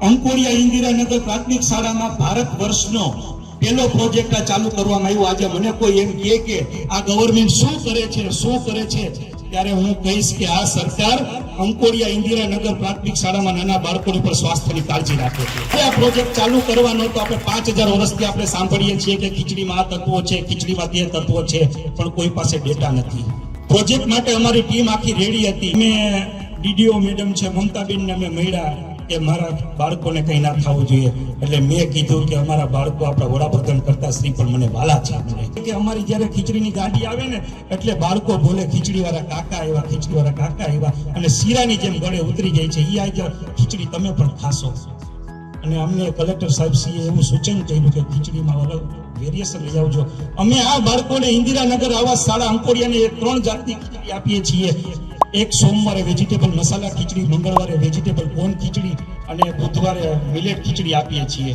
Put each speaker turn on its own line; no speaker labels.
અંકોડિયા ઇન્દિરાનગર પ્રાથમિક શાળામાં ભારત વર્ષનો પહેલો પ્રોજેક્ટ ચાલુ કરવામાં આવ્યો। આજે મને કોઈ એમ કહે કે આ ગવર્નમેન્ટ શું કરે છે ત્યારે હું કહીશ કે આ સરકાર અંકોડિયા ઇન્દિરાનગર પ્રાથમિક શાળામાં નાના બાળકોની પર સ્વાસ્થ્યની કાળજી રાખે છે। આ પ્રોજેક્ટ ચાલુ કરવાનો તો આપણે 5000 વર્ષથી આપણે સાંભળીએ છીએ કે ખીચડીમાં આ તત્વો છે, ખીચડીમાં તે તત્વો છે, પણ કોઈ પાસે ડેટા નથી। પ્રોજેક્ટ માટે અમારી ટીમ આખી રેડી હતી। મેં ડીડીઓ મેડમ છે મમતાબેનને અમે મળ્યા કે મારા બાળકોને કંઈ ના થવું જોઈએ, એટલે મેં કીધું કે અમારા બાળકો આપણા વડાપ્રધાન કરતા શ્રી પણ મને વાલા છે કે અમારી જ્યારે ખીચડીની ગાડી આવે ને એટલે બાળકો બોલે ખીચડીવાળા કાકા આવ્યા અને શીરાની જેમ ગળે ઉતરી જાય છે। એ આજે ખીચડી તમે પણ ખાશો। અને અમને કલેક્ટર સાહેબ શ્રીએ એવું સૂચન કર્યું કે ખીચડીમાં અલગ વેરિએશન લઈ આવજો। અમે આ બાળકોને ઇન્દિરાનગર આવાસ શાળા અંકોડિયાને 3 જાતની ખીચડી આપીએ છીએ। એક સોમવારે વેજીટેબલ મસાલા ખીચડી, મંગળવારે વેજીટેબલ કોર્ન ખીચડી અને બુધવારે મિલેટ ખીચડી આપીએ છીએ।